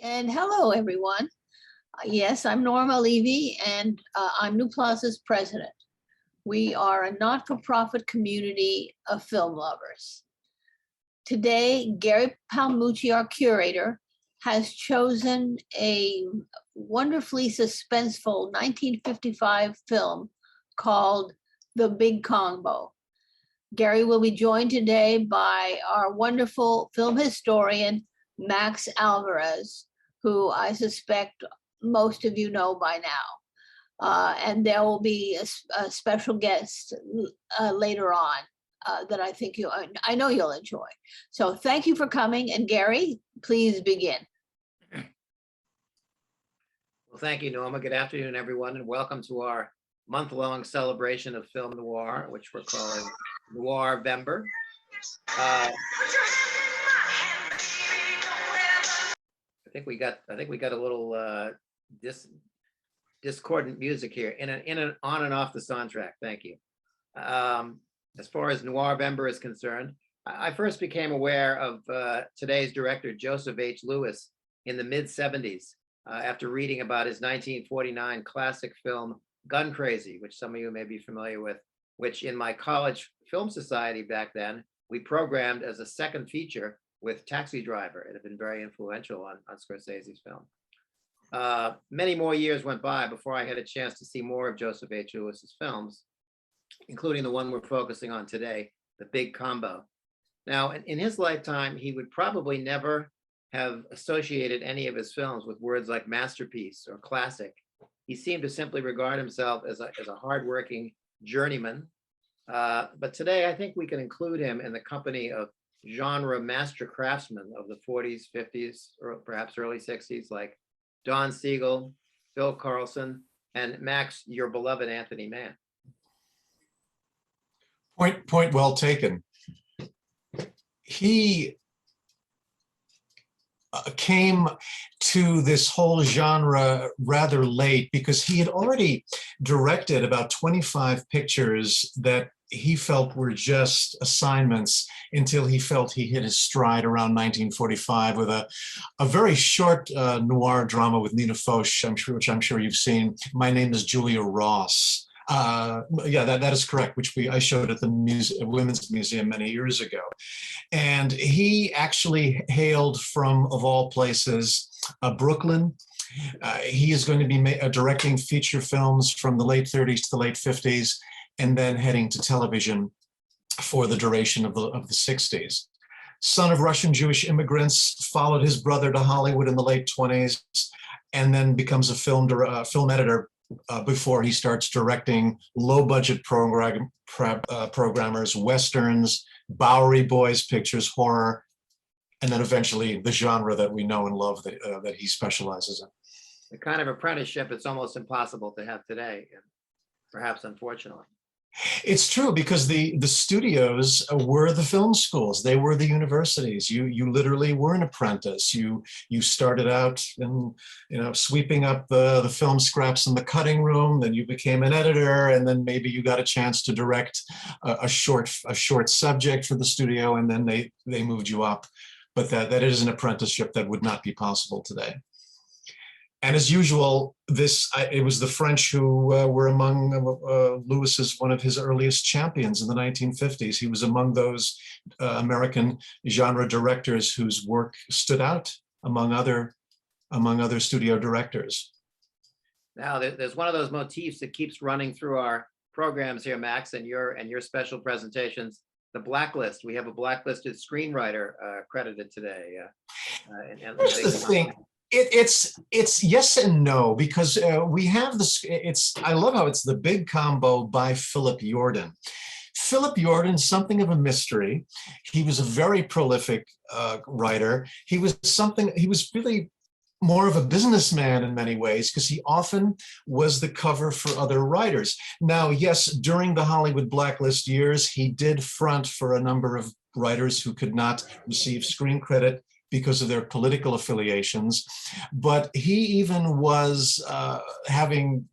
And hello, everyone. Yes, I'm Norma Levy, and I'm New Plaza's president. We are a not-for-profit community of film lovers. Today, Gary Palmucci, our curator, has chosen a wonderfully suspenseful 1955 film called The Big Combo. Gary will be joined today by our wonderful film historian, Max Alvarez, who I suspect most of you know by now. And there will be a special guest later on that I know you'll enjoy. So thank you for coming. And Gary, please begin. Well, thank you, Norma. Good afternoon, everyone, and welcome to our month-long celebration of film noir, which we're calling Noir-vember. I think we got a little discordant music here in an on and off the soundtrack. Thank you. As far as Noir-vember is concerned, I first became aware of today's director Joseph H. Lewis in the mid-70s after reading about his 1949 classic film Gun Crazy, which some of you may be familiar with, which in my college film society back then, we programmed as a second feature with Taxi Driver. It had been very influential on Scorsese's film. Many more years went by before I had a chance to see more of Joseph H. Lewis's films, including the one we're focusing on today, The Big Combo. Now, in his lifetime, he would probably never have associated any of his films with words like masterpiece or classic. He seemed to simply regard himself as a hardworking journeyman. But today, I think we can include him in the company of genre master craftsmen of the 40s, 50s, or perhaps early 60s, like Don Siegel, Phil Carlson, and Max, your beloved Anthony Mann. Point well taken. He came to this whole genre rather late because he had already directed about 25 pictures that he felt were just assignments until he felt he hit his stride around 1945 with a very short noir drama with Nina Foch, which I'm sure you've seen. My Name is Julia Ross. Yeah, that is correct, which I showed at the Women's Museum many years ago. And he actually hailed from, of all places, Brooklyn. He is going to be directing feature films from the late 30s to the late 50s, and then heading to television for the duration of the 60s. Son of Russian Jewish immigrants, followed his brother to Hollywood in the late 20s, and then becomes a film editor before he starts directing low-budget programmers, westerns, Bowery Boys pictures, horror, and then eventually the genre that we know and love that he specializes in. The kind of apprenticeship it's almost impossible to have today, and perhaps unfortunately. It's true, because the studios were the film schools. They were the universities. You literally were an apprentice. You started out in, sweeping up the film scraps in the cutting room. Then you became an editor, and then maybe you got a chance to direct a short subject for the studio, and then they moved you up. But that is an apprenticeship that would not be possible today. And as usual, it was the French who were among Lewis's, one of his earliest champions in the 1950s. He was among those American genre directors whose work stood out among other studio directors. Now, there's one of those motifs that keeps running through our programs here, Max, and your special presentations. The blacklist. We have a blacklisted screenwriter credited today. Here's the thing. It's yes and no, because we have this. I love how it's The Big Combo by Philip Yordan. Philip Yordan, something of a mystery. He was a very prolific writer. He was really more of a businessman in many ways, because he often was the cover for other writers. Now, yes, during the Hollywood blacklist years, he did front for a number of writers who could not receive screen credit because of their political affiliations, but he even was having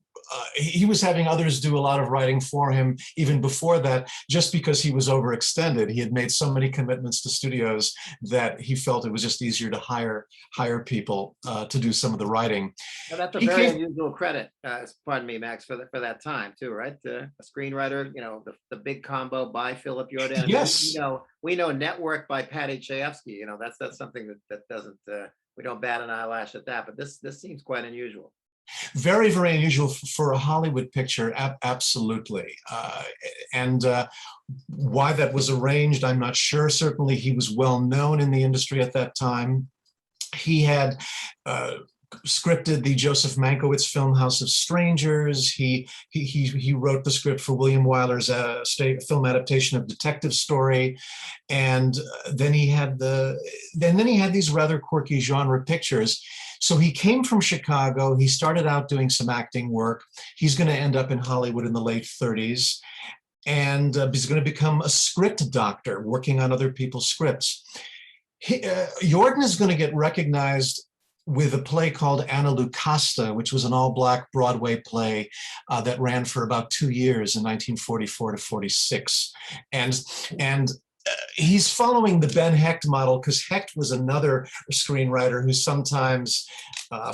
he was having others do a lot of writing for him even before that, just because he was overextended. He had made so many commitments to studios that he felt it was just easier to hire people to do some of the writing. Now, that's a He very came- unusual credit, pardon me, Max, for that time too, right? A screenwriter, the big combo by Philip Jordan. I mean, Yes. we know Network by Patty Chayefsky. That's something that doesn't, we don't bat an eyelash at that, but this seems quite unusual. Very, very unusual for a Hollywood picture, absolutely. And why that was arranged, I'm not sure. Certainly he was well known in the industry at that time. He had scripted the Joseph Mankiewicz film House of Strangers. He wrote the script for William Wyler's film adaptation of Detective Story, and then he had these rather quirky genre pictures. So he came from Chicago. He started out doing some acting work. He's going to end up in Hollywood in the late 30s, and he's going to become a script doctor, working on other people's scripts. Jordan is going to get recognized with a play called Anna Lucasta, which was an all-black Broadway play that ran for about 2 years in 1944 to 46. And he's following the Ben Hecht model, because Hecht was another screenwriter who sometimes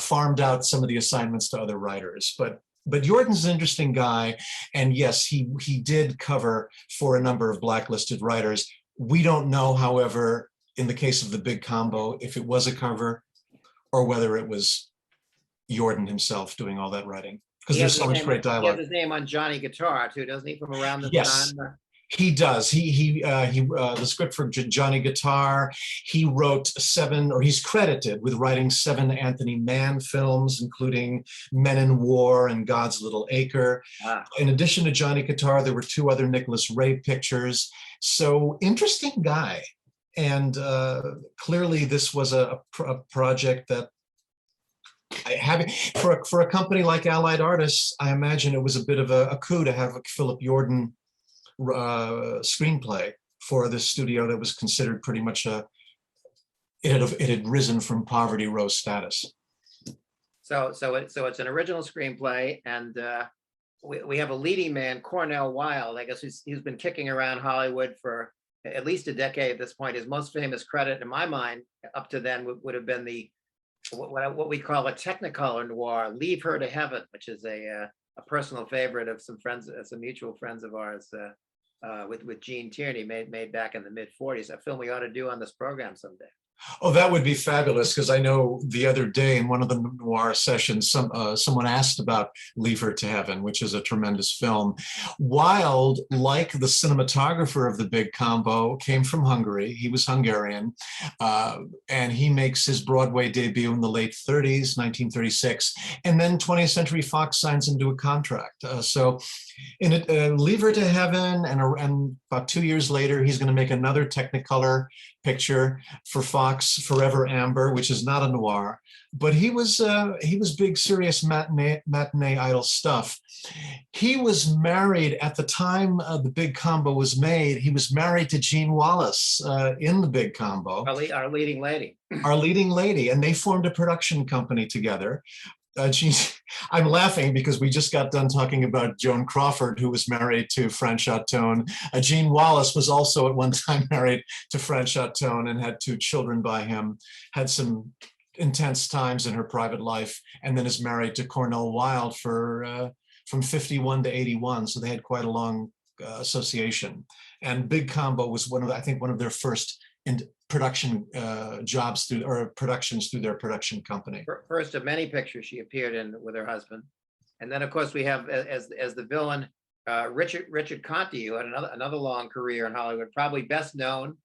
farmed out some of the assignments to other writers. But Jordan's an interesting guy, and yes, he did cover for a number of blacklisted writers. We don't know, however, in the case of The Big Combo, if it was a cover or whether it was Jordan himself doing all that writing, because there's so much great He dialogue. has his name on Johnny Guitar too, doesn't he? From around this Yes. time. He does. The script for Johnny Guitar. He wrote he's credited with writing 7 Anthony Mann films, including Men in War and God's Little Acre. In addition to Johnny Guitar, there were 2 other Nicholas Ray pictures. So interesting guy. And clearly this was a project that, for a company like Allied Artists, I imagine it was a bit of a coup to have a Philip Jordan screenplay for this studio that was considered pretty much it had risen from poverty row status. So it's an original screenplay, and we have a leading man, Cornell Wilde. I guess he's been kicking around Hollywood for at least a decade at this point. His most famous credit, in my mind, up to then would have been what we call a Technicolor noir, Leave Her to Heaven, which is a personal favorite of some mutual friends of ours, with Gene Tierney, made back in the mid-40s. A film we ought to do on this program someday. Oh, that would be fabulous, because I know the other day in one of the noir sessions, someone asked about Leave Her to Heaven, which is a tremendous film. Wilde, like the cinematographer of The Big Combo, came from Hungary. He was Hungarian, and he makes his Broadway debut in the late 30s, 1936, and then 20th Century Fox signs him to a contract. So in Leave Her to Heaven, and about 2 years later, he's going to make another Technicolor picture for Fox, Forever Amber, which is not a noir, but he was big, serious matinee idol stuff. He was married at the time The Big Combo was made. He was married to Jean Wallace in The Big Combo, Our leading lady. Our leading lady, and they formed a production company together. I'm laughing because we just got done talking about Joan Crawford, who was married to Fran Chatone. Jean Wallace was also at one time married to Fran Chatone and had 2 children by him, had some intense times in her private life, and then is married to Cornell Wilde from 51 to 81. So they had quite a long association. And Big Combo was one of their first production productions through their production company. First of many pictures she appeared in with her husband, and then of course we have as the villain Richard Conti, who had another long career in Hollywood, probably best known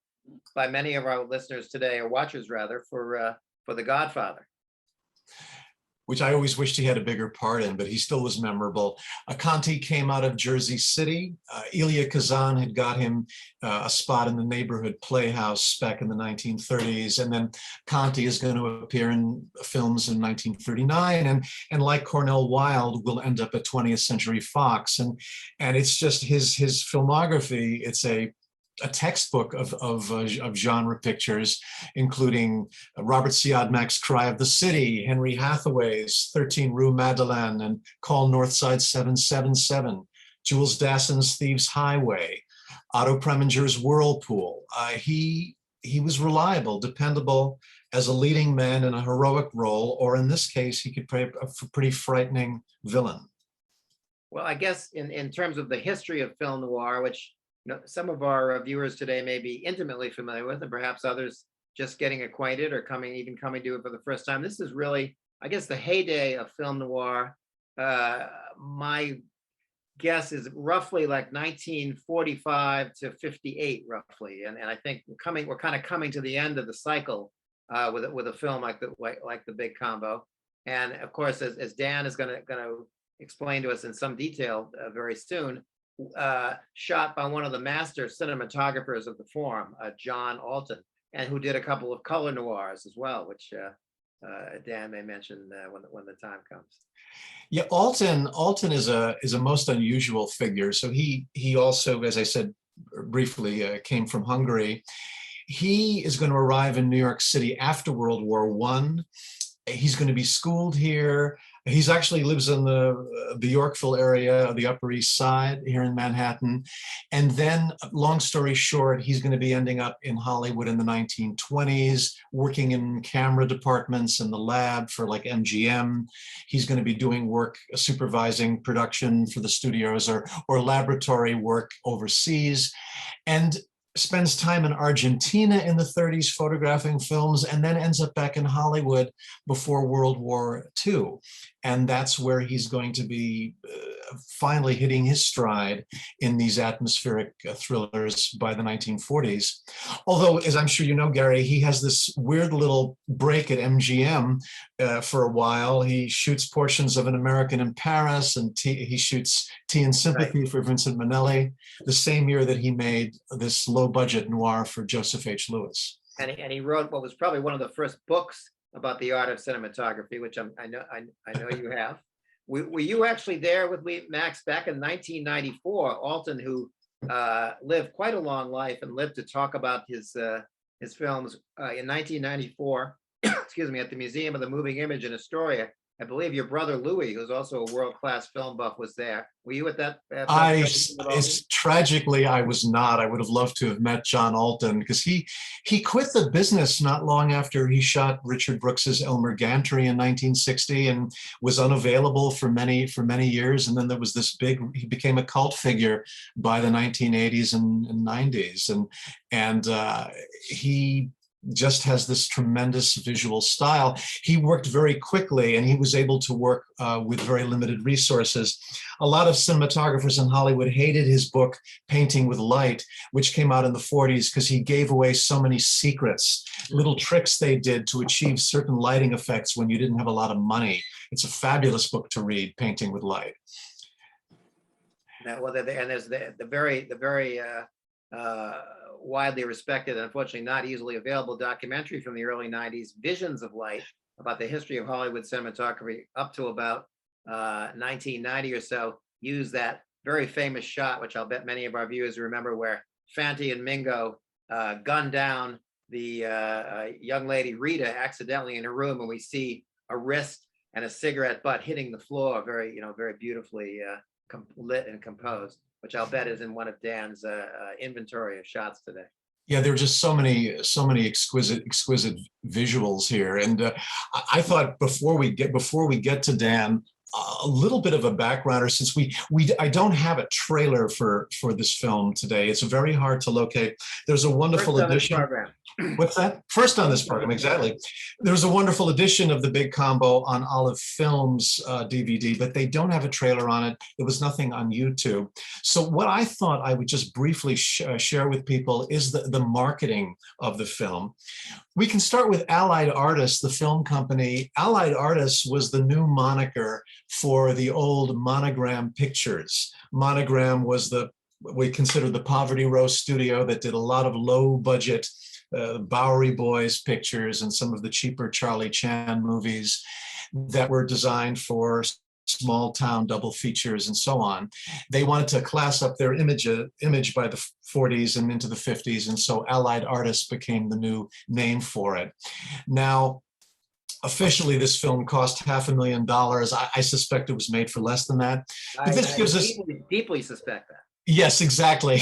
by many of our listeners today, or watchers rather, for The Godfather, which I always wished he had a bigger part in, but he still was memorable. Conti came out of Jersey City. Elia Kazan had got him a spot in the Neighborhood Playhouse back in the 1930s. And then Conti is going to appear in films in 1939. And like Cornell Wilde, will end up at 20th Century Fox. And it's just his filmography. It's a a textbook of genre pictures, including Robert Siodmak's Cry of the City, Henry Hathaway's 13 Rue Madeleine and Call Northside 777, Jules Dassin's Thieves Highway, Otto Preminger's Whirlpool. He was reliable, dependable as a leading man in a heroic role, or in this case, he could play a pretty frightening villain. Well, I guess in terms of the history of film noir, which some of our viewers today may be intimately familiar with, and perhaps others just getting acquainted or coming to it for the first time, this is really, I guess, the heyday of film noir. My guess is roughly like 1945 to 58, roughly, and I think we're kind of coming to the end of the cycle with a film like the Big Combo, and of course, as Dan is going to explain to us in some detail very soon, shot by one of the master cinematographers of the form, John Alton, and who did a couple of color noirs as well, which Dan may mention when the time comes. Yeah, Alton is a most unusual figure. So he also, as I said briefly, came from Hungary. He is going to arrive in New York City after World War I. He's going to be schooled here. He's actually lives in the Yorkville area, the Upper East Side here in Manhattan. And then, long story short, he's going to be ending up in Hollywood in the 1920s, working in camera departments in the lab for like MGM. He's going to be doing work, supervising production for the studios or laboratory work overseas. And spends time in Argentina in the 30s photographing films, and then ends up back in Hollywood before World War II. And that's where he's going to be finally hitting his stride in these atmospheric thrillers by the 1940s. Although, as I'm sure you know, Gary, he has this weird little break at MGM for a while. He shoots portions of An American in Paris, and he shoots Tea and Sympathy for Vincent Minnelli, the same year that he made this low-budget noir for Joseph H. Lewis. And he wrote what was probably one of the first books about the art of cinematography, which I know you have. Were you actually there with me, Max, back in 1994? Alton, who lived quite a long life and lived to talk about his films in 1994, excuse me, at the Museum of the Moving Image in Astoria. I believe your brother Louis, who's also a world-class film buff, was there. Were you at that? Tragically, I was not. I would have loved to have met John Alton, because he quit the business not long after he shot Richard Brooks's Elmer Gantry in 1960 and was unavailable for many years. And then there was this he became a cult figure by the 1980s and 90s, and he just has this tremendous visual style. He worked very quickly, and he was able to work with very limited resources. A lot of cinematographers in Hollywood hated his book, Painting with Light, which came out in the 40s, because he gave away so many secrets, little tricks they did to achieve certain lighting effects when you didn't have a lot of money. It's a fabulous book to read, Painting with Light. Well, and there's the very widely respected and unfortunately not easily available documentary from the early 90s, Visions of Light, about the history of Hollywood cinematography up to about 1990 or so, used that very famous shot, which I'll bet many of our viewers remember, where Fanti and Mingo gun down the young lady Rita accidentally in a room, and we see a wrist and a cigarette butt hitting the floor, very beautifully lit and composed, which I'll bet is in one of Dan's inventory of shots today. Yeah, there are just so many exquisite visuals here, and I thought before we get to Dan, a little bit of a backgrounder, since I don't have a trailer for this film today. It's very hard to locate. There's a wonderful edition. What's that? First on this program, exactly. There's a wonderful edition of The Big Combo on Olive Films DVD, but they don't have a trailer on it. There was nothing on YouTube. So what I thought I would just briefly share with people is the marketing of the film. We can start with Allied Artists, the film company. Allied Artists was the new moniker for the old Monogram Pictures. Monogram was we considered the Poverty Row studio that did a lot of low budget Bowery Boys pictures and some of the cheaper Charlie Chan movies that were designed for small town double features and so on. They wanted to class up their image by the 40s and into the 50s, and so Allied Artists became the new name for it. Now, officially, this film cost $500,000. I suspect it was made for less than that. But this gives us deeply suspect that. Yes, exactly.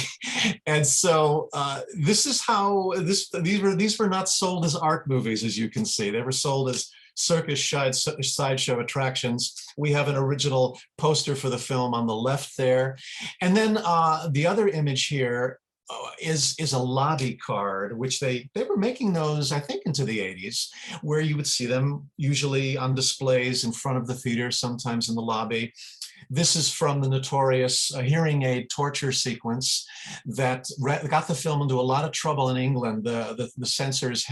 And so this is how these were not sold as art movies, as you can see. They were sold as circus sideshow attractions. We have an original poster for the film on the left there. And then the other image here is a lobby card, which they were making those, I think, into the 80s, where you would see them usually on displays in front of the theater, sometimes in the lobby. This is from the notorious hearing aid torture sequence that got the film into a lot of trouble in England. The censors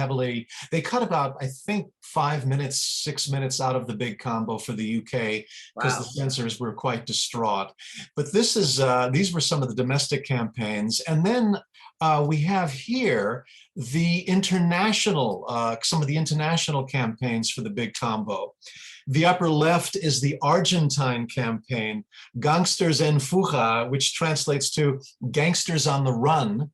they cut about, I think, 5 minutes, 6 minutes out of the big combo for the UK, because the censors were quite distraught. But these were some of the domestic campaigns. And then we have here the international, some of the international campaigns for the big combo. The upper left is the Argentine campaign, Gangsters en Fuga, which translates to Gangsters on the Run.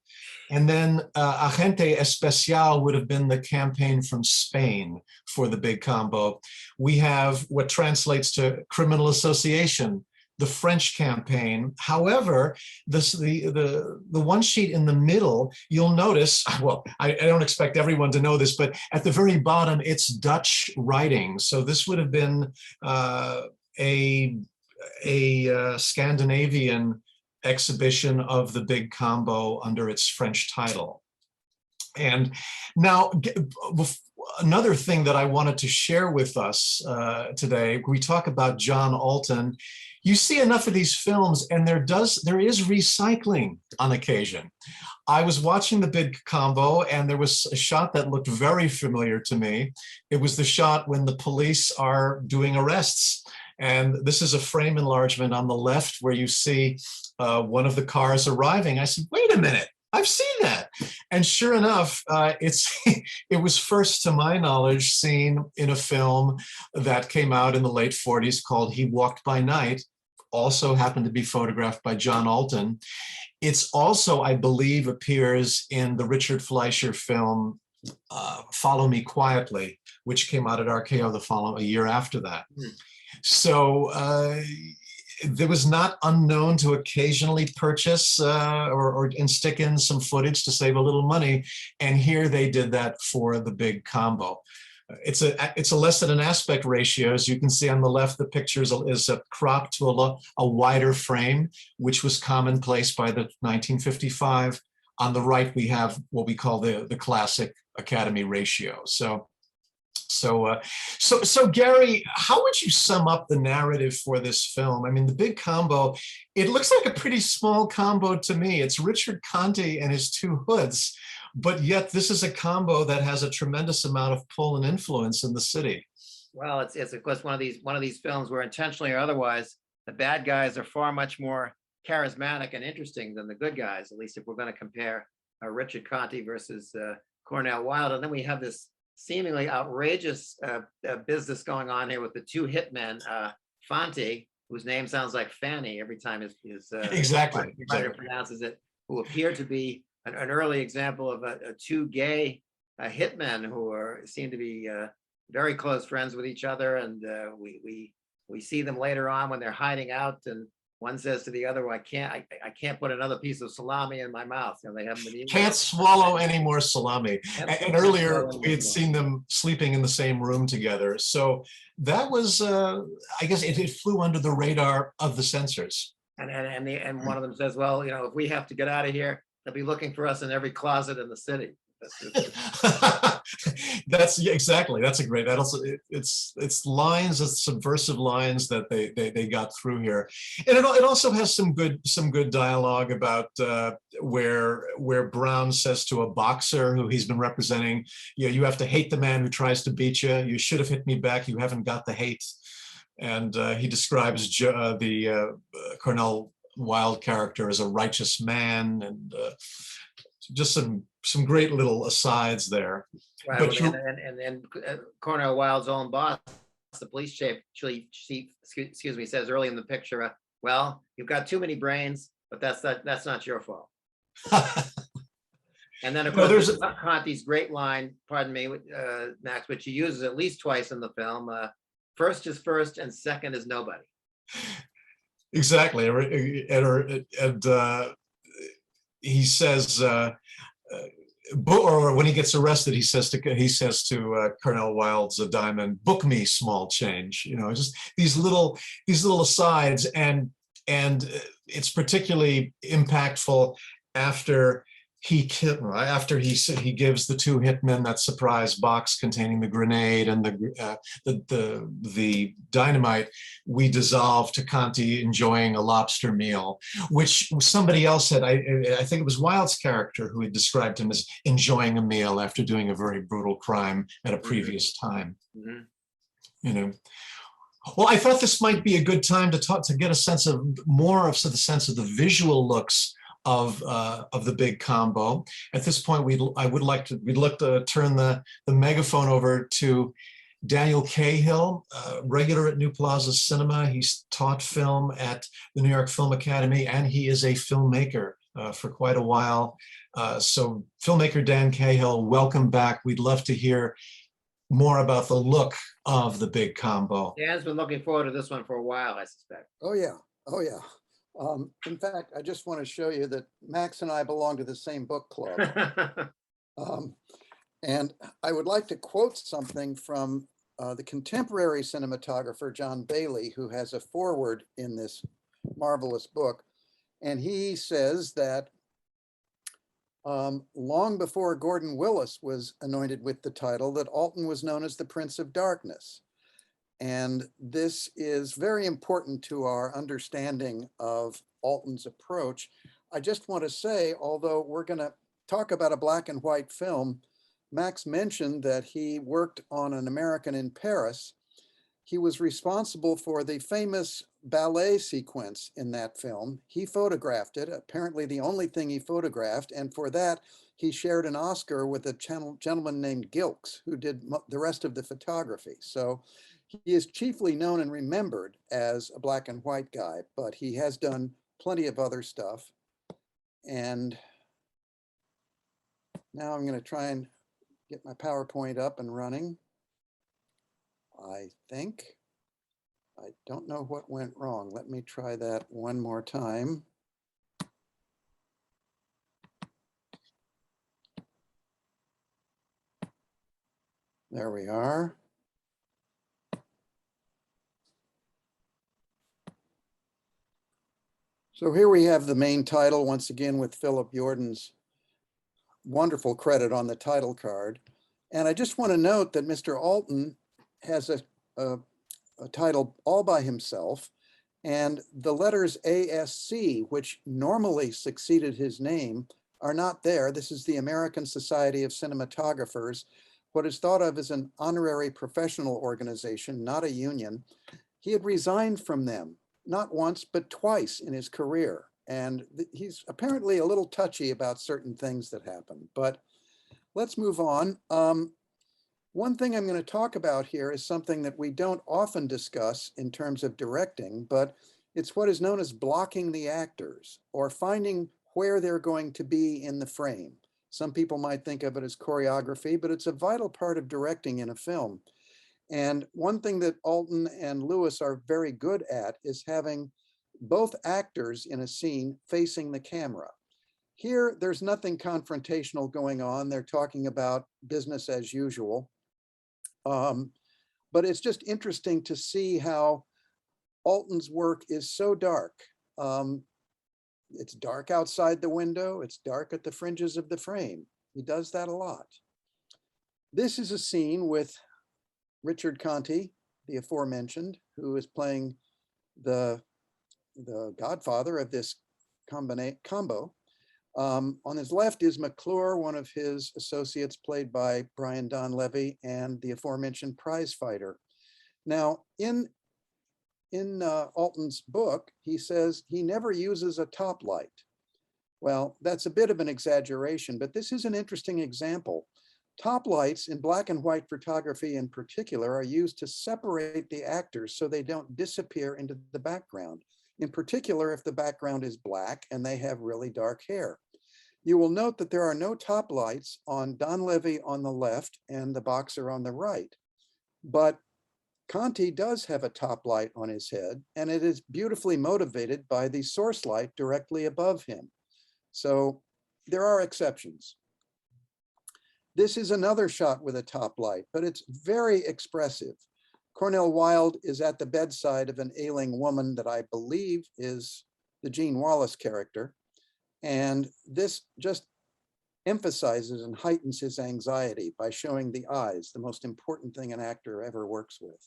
And then Agente Especial would have been the campaign from Spain for the big combo. We have what translates to Criminal Association, the French campaign. However, the one sheet in the middle, you'll notice, well, I don't expect everyone to know this, but at the very bottom, it's Dutch writing. So this would have been a Scandinavian exhibition of the big combo under its French title. And now, another thing that I wanted to share with us today, we talk about John Alton. You see enough of these films, and there is recycling on occasion. I was watching the big combo, and there was a shot that looked very familiar to me. It was the shot when the police are doing arrests. And this is a frame enlargement on the left where you see one of the cars arriving. I said, wait a minute, I've seen that. And sure enough, it was first, to my knowledge, seen in a film that came out in the late 40s called He Walked by Night, also happened to be photographed by John Alton. It's also, I believe, appears in the Richard Fleischer film Follow Me Quietly, which came out at RKO a year after that. So it was not unknown to occasionally purchase and stick in some footage to save a little money. And here they did that for the big combo. It's a less than an aspect ratio. As you can see on the left, the picture is cropped to a wider frame, which was commonplace by the 1955. On the right, we have what we call the classic Academy ratio. So Gary, how would you sum up the narrative for this film? I mean, the big combo, it looks like a pretty small combo to me. It's Richard Conti and his two hoods, but yet this is a combo that has a tremendous amount of pull and influence in the city. Well, it's of course one of these films where intentionally or otherwise, the bad guys are far much more charismatic and interesting than the good guys, at least if we're going to compare Richard Conti versus Cornell Wilde. And then we have this seemingly outrageous business going on here with the two hitmen, Fanti, whose name sounds like Fanny every time his exactly pronounces it, who appear to be an early example of two gay hitmen who seem to be very close friends with each other, and we see them later on when they're hiding out, and one says to the other, well, I can't put another piece of salami in my mouth. You know, they haven't been can't swallow any more salami. And earlier we had seen them sleeping in the same room together. So that was, I guess it flew under the radar of the censors. And one of them says, well, you know, if we have to get out of here, they'll be looking for us in every closet in the city. Exactly. That's a great. That also it's lines, it's subversive lines that they got through here, and it also has some good dialogue about where Brown says to a boxer who he's been representing, you have to hate the man who tries to beat you. You should have hit me back. You haven't got the hate. And he describes the Cornell Wilde character as a righteous man, and just some great little asides there. Right, but and Cornell Wilde's own boss the police chief, excuse me, says early in the picture, well, you've got too many brains, but that's not your fault. And then, of No, course, there's Conti's great line, pardon me, Max, which he uses at least twice in the film. First is first and second is nobody. exactly, and he says, or when he gets arrested, he says to Colonel Wilde's a diamond, book me small change. You know, just these little asides, and it's particularly impactful after he gives the two hitmen that surprise box containing the grenade and the dynamite. We dissolve to Conti enjoying a lobster meal, which somebody else said. I think it was Wilde's character who had described him as enjoying a meal after doing a very brutal crime at a previous time. Mm-hmm. You know. Well, I thought this might be a good time to get a sense of the sense of the visual looks of the big combo. At this point, we'd like to turn the megaphone over to Daniel Cahill, regular at New Plaza Cinema. He's taught film at the New York Film Academy, and he is a filmmaker for quite a while. So filmmaker Dan Cahill, welcome back. We'd love to hear more about the look of the big combo. Dan's been looking forward to this one for a while, I suspect. Oh yeah, oh yeah. In fact, I just want to show you that Max and I belong to the same book club. And I would like to quote something from the contemporary cinematographer, John Bailey, who has a foreword in this marvelous book. And he says that long before Gordon Willis was anointed with the title, that Alton was known as the Prince of Darkness. And this is very important to our understanding of Alton's approach. I just want to say, although we're going to talk about a black and white film, Max mentioned that he worked on An American in Paris. He was responsible for the famous ballet sequence in that film. He photographed it, apparently the only thing he photographed. And for that, he shared an Oscar with a gentleman named Gilks, who did the rest of the photography. So he is chiefly known and remembered as a black and white guy, but he has done plenty of other stuff. And now I'm going to try and get my PowerPoint up and running. I think. I don't know what went wrong. Let me try that one more time. There we are. So here we have the main title, once again with Philip Jordan's wonderful credit on the title card. And I just want to note that Mr. Alton has a title all by himself, and the letters ASC, which normally succeeded his name, are not there. This is the American Society of Cinematographers, what is thought of as an honorary professional organization, not a union. He had resigned from them, not once, but twice in his career. And he's apparently a little touchy about certain things that happen, but let's move on. One thing I'm going to talk about here is something that we don't often discuss in terms of directing, but it's what is known as blocking the actors, or finding where they're going to be in the frame. Some people might think of it as choreography, but it's a vital part of directing in a film. And one thing that Alton and Lewis are very good at is having both actors in a scene facing the camera. Here, there's nothing confrontational going on. They're talking about business as usual. But it's just interesting to see how Alton's work is so dark. It's dark outside the window. It's dark at the fringes of the frame. He does that a lot. This is a scene with Richard Conti, the aforementioned, who is playing the godfather of this combo. On his left is McClure, one of his associates, played by Brian Donlevy, and the aforementioned prize fighter. Now, in Alton's book, he says he never uses a top light. Well, that's a bit of an exaggeration, but this is an interesting example. Top lights in black and white photography in particular are used to separate the actors so they don't disappear into the background. In particular, if the background is black and they have really dark hair. You will note that there are no top lights on Don Levy on the left and the boxer on the right. But Conti does have a top light on his head, and it is beautifully motivated by the source light directly above him. So there are exceptions. This is another shot with a top light, but it's very expressive. Cornell Wilde is at the bedside of an ailing woman that I believe is the Gene Wallace character. And this just emphasizes and heightens his anxiety by showing the eyes, the most important thing an actor ever works with.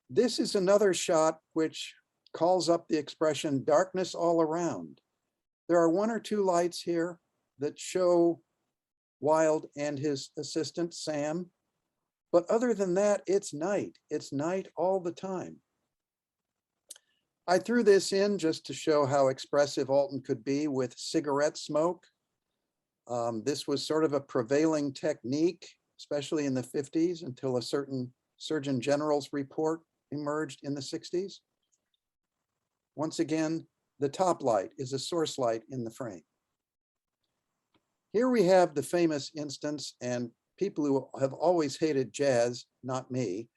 This is another shot which calls up the expression darkness all around. There are one or two lights here that show Wilde and his assistant, Sam. But other than that, it's night. It's night all the time. I threw this in just to show how expressive Alton could be with cigarette smoke. This was sort of a prevailing technique, especially in the 50s, until a certain Surgeon General's report emerged in the 60s. Once again, the top light is a source light in the frame. Here we have the famous instance, and people who have always hated jazz, not me,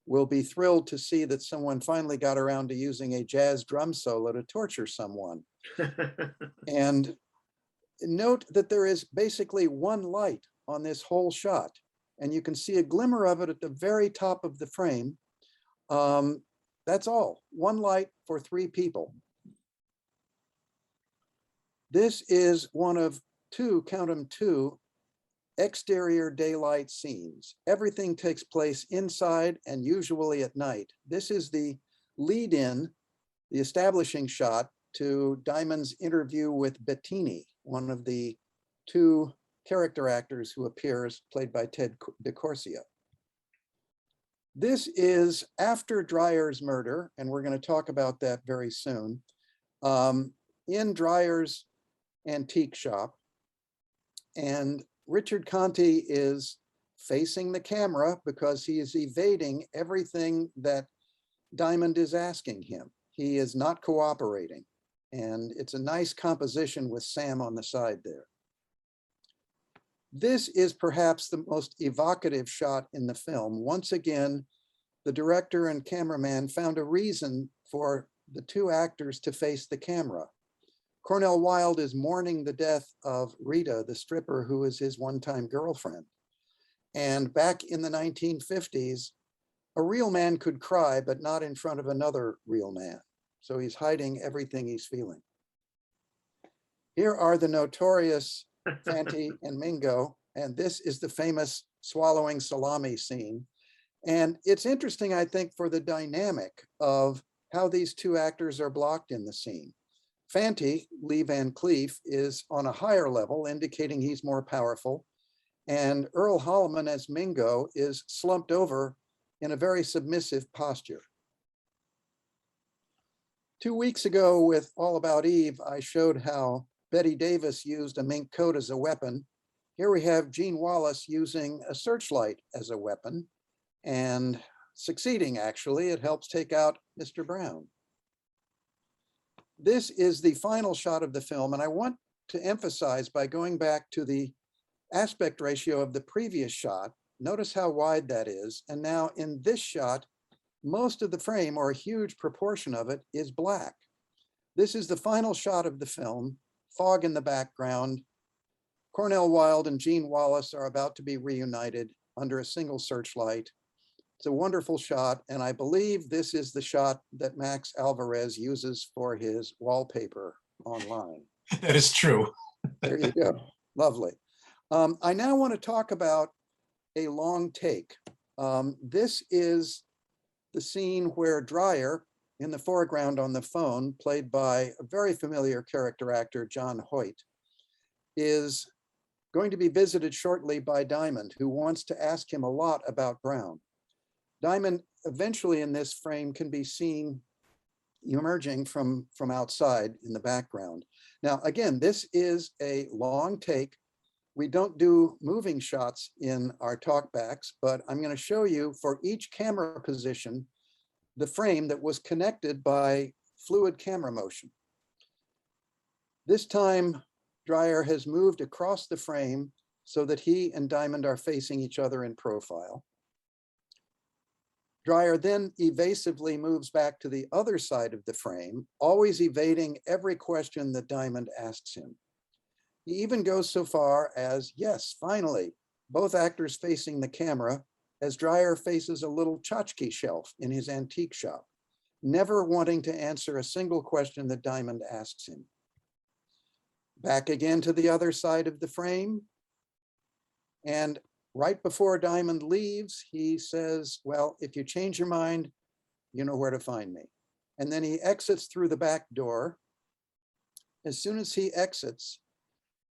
will be thrilled to see that someone finally got around to using a jazz drum solo to torture someone. And note that there is basically one light on this whole shot, and you can see a glimmer of it at the very top of the frame. That's all, one light for 3 people. This is one of 2, count them 2, exterior daylight scenes. Everything takes place inside and usually at night. This is the lead-in, the establishing shot to Diamond's interview with Bettini, one of the 2 character actors who appears, played by Ted DeCorsia. This is after Dreyer's murder, and we're going to talk about that very soon, in Dreyer's antique shop. And Richard Conti is facing the camera because he is evading everything that Diamond is asking him. He is not cooperating. And it's a nice composition with Sam on the side there. This is perhaps the most evocative shot in the film. Once again, the director and cameraman found a reason for the 2 actors to face the camera. Cornell Wilde is mourning the death of Rita, the stripper who is his one-time girlfriend. And back in the 1950s, a real man could cry, but not in front of another real man. So he's hiding everything he's feeling. Here are the notorious Fanti and Mingo, and this is the famous swallowing salami scene. And it's interesting, I think, for the dynamic of how these 2 actors are blocked in the scene. Fanti, Lee Van Cleef, is on a higher level, indicating he's more powerful. And Earl Holliman as Mingo is slumped over in a very submissive posture. 2 weeks ago with All About Eve, I showed how Betty Davis used a mink coat as a weapon. Here we have Gene Wallace using a searchlight as a weapon and succeeding, actually. It helps take out Mr. Brown. This is the final shot of the film, and I want to emphasize by going back to the aspect ratio of the previous shot. Notice how wide that is. And now in this shot, most of the frame, or a huge proportion of it, is black. This is the final shot of the film, fog in the background. Cornell Wilde and Gene Wallace are about to be reunited under a single searchlight. It's a wonderful shot, and I believe this is the shot that Max Alvarez uses for his wallpaper online. That is true. There you go. Lovely. I now want to talk about a long take. This is the scene where Dreyer, in the foreground on the phone, played by a very familiar character actor, John Hoyt, is going to be visited shortly by Diamond, who wants to ask him a lot about Brown. Diamond eventually in this frame can be seen emerging from outside in the background. Now, again, this is a long take we don't do moving shots in our talkbacks, but I'm going to show you for each camera position, the frame that was connected by fluid camera motion. This time, Dreyer has moved across the frame so that he and Diamond are facing each other in profile. Dreyer then evasively moves back to the other side of the frame, always evading every question that Diamond asks him. He even goes so far as, yes, finally, both actors facing the camera as Dreyer faces a little tchotchke shelf in his antique shop, never wanting to answer a single question that Diamond asks him. Back again to the other side of the frame. And right before Diamond leaves, he says, well, if you change your mind, you know where to find me. And then he exits through the back door. As soon as he exits,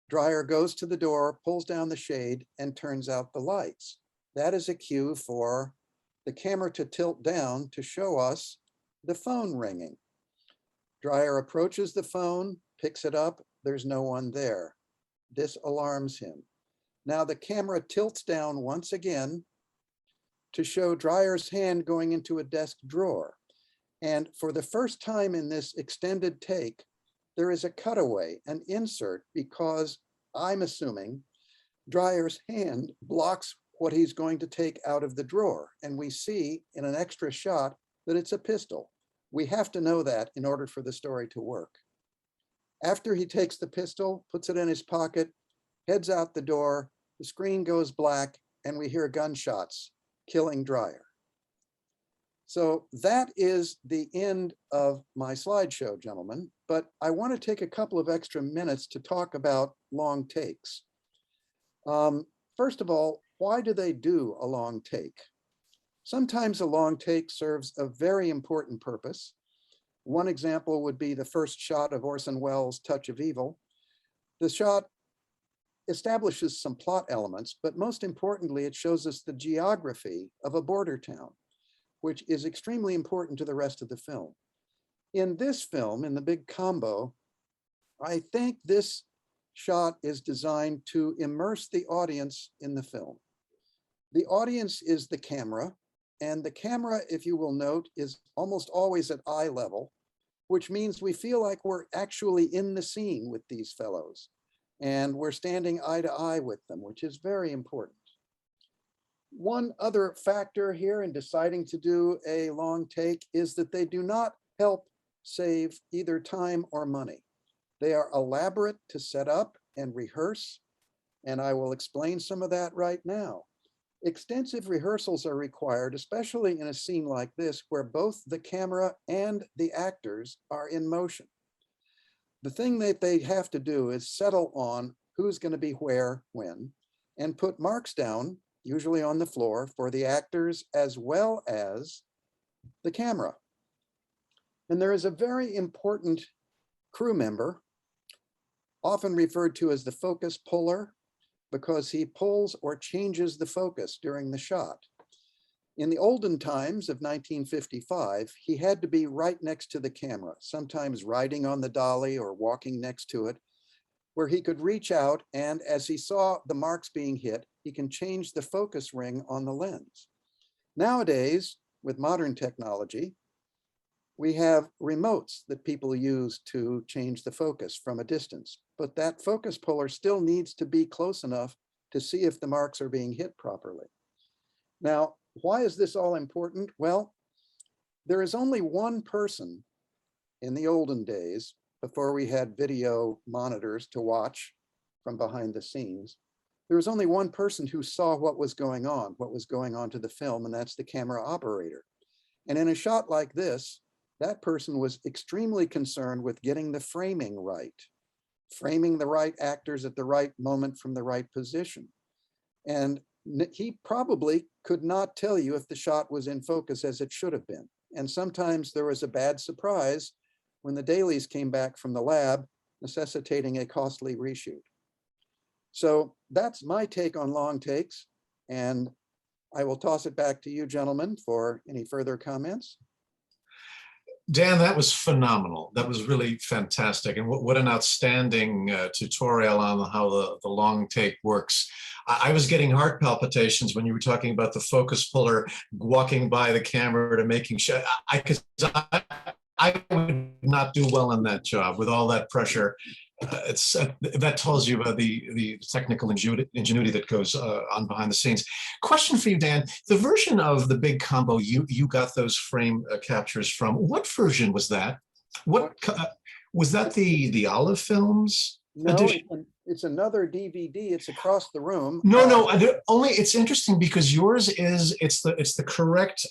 Dreyer goes to the door, pulls down the shade, and turns out the lights. That is a cue for the camera to tilt down to show us the phone ringing. Dreyer approaches the phone, picks it up. There's no one there. This alarms him. Now the camera tilts down once again to show Dreyer's hand going into a desk drawer. And for the first time in this extended take, there is a cutaway, an insert, because I'm assuming Dreyer's hand blocks what he's going to take out of the drawer. And we see in an extra shot that it's a pistol. We have to know that in order for the story to work. After he takes the pistol, puts it in his pocket, heads out the door, the screen goes black, and we hear gunshots killing Dreyer. So that is the end of my slideshow, gentlemen, but I want to take a couple of extra minutes to talk about long takes. First of all, why do they do a long take? Sometimes a long take serves a very important purpose. One example would be the first shot of Orson Welles' Touch of Evil. The shot establishes some plot elements, but most importantly, it shows us the geography of a border town, which is extremely important to the rest of the film. In this film, in the big combo, I think this shot is designed to immerse the audience in the film. The audience is the camera, and the camera, if you will note, is almost always at eye level, which means we feel like we're actually in the scene with these fellows, and we're standing eye to eye with them, which is very important. One other factor here in deciding to do a long take is that they do not help save either time or money. They are elaborate to set up and rehearse, and I will explain some of that right now. Extensive rehearsals are required, especially in a scene like this, where both the camera and the actors are in motion. The thing that they have to do is settle on who's going to be where, when, and put marks down, usually on the floor, for the actors as well as the camera. And there is a very important crew member, often referred to as the focus puller, because he pulls or changes the focus during the shot. In the olden times of 1955, he had to be right next to the camera, sometimes riding on the dolly or walking next to it, where he could reach out, and as he saw the marks being hit, he can change the focus ring on the lens. Nowadays, with modern technology, we have remotes that people use to change the focus from a distance, but that focus puller still needs to be close enough to see if the marks are being hit properly. Now, why is this all important? Well, there is only one person in the olden days, before we had video monitors to watch from behind the scenes, there was only one person who saw what was going on to the film, and that's the camera operator. And in a shot like this, that person was extremely concerned with getting the framing right, framing the right actors at the right moment from the right position. And he probably could not tell you if the shot was in focus as it should have been. And sometimes there was a bad surprise when the dailies came back from the lab, necessitating a costly reshoot. So that's my take on long takes, and I will toss it back to you, gentlemen, for any further comments. Dan, that was phenomenal. That was really fantastic. And what an outstanding tutorial on how the long take works. I was getting heart palpitations when you were talking about the focus puller walking by the camera to making sure. I would not do well in that job with all that pressure. That tells you about the technical ingenuity that goes on behind the scenes. Question for you, Dan. The version of the big combo you got those frame captures from, what version was that? What was that, the Olive Films No, edition? it's another DVD. It's across the room. No. Only it's interesting because yours it's the correct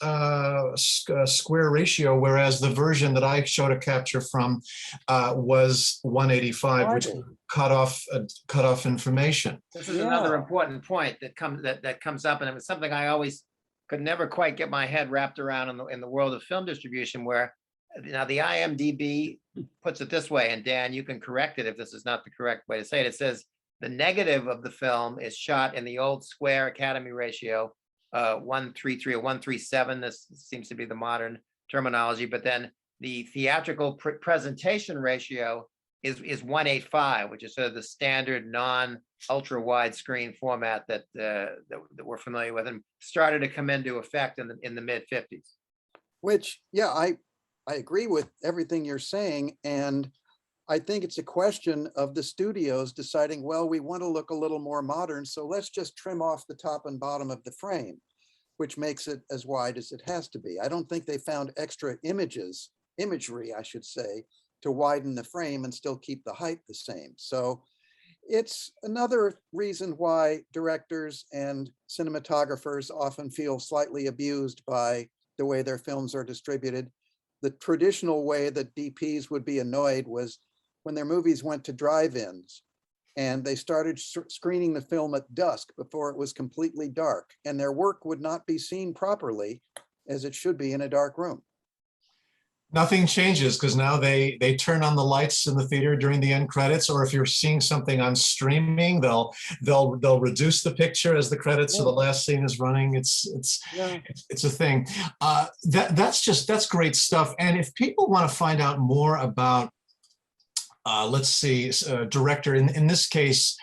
square ratio, whereas the version that I showed a capture from was 185, which cut off information. This is another important point that comes up, and it was something I always could never quite get my head wrapped around in the world of film distribution, where now the IMDb puts it this way, and Dan, you can correct it if this is not the correct way to say it. It says the negative of the film is shot in the old square Academy ratio, 1:3:3 or 1:3:7. This seems to be the modern terminology, but then the theatrical presentation ratio is 1:8:5, which is sort of the standard non-ultra wide screen format that we're familiar with, and started to come into effect in the mid-50s. Which, yeah, I agree with everything you're saying. And I think it's a question of the studios deciding, well, we want to look a little more modern, so let's just trim off the top and bottom of the frame, which makes it as wide as it has to be. I don't think they found extra imagery, I should say, to widen the frame and still keep the height the same. So it's another reason why directors and cinematographers often feel slightly abused by the way their films are distributed. The traditional way that DPs would be annoyed was when their movies went to drive-ins and they started screening the film at dusk before it was completely dark, and their work would not be seen properly as it should be in a dark room. Nothing changes because now they turn on the lights in the theater during the end credits, or if you're seeing something on streaming, they'll reduce the picture as the credits, so the last scene is running. It's a thing. That's great stuff. And if people want to find out more about let's see, director, in this case,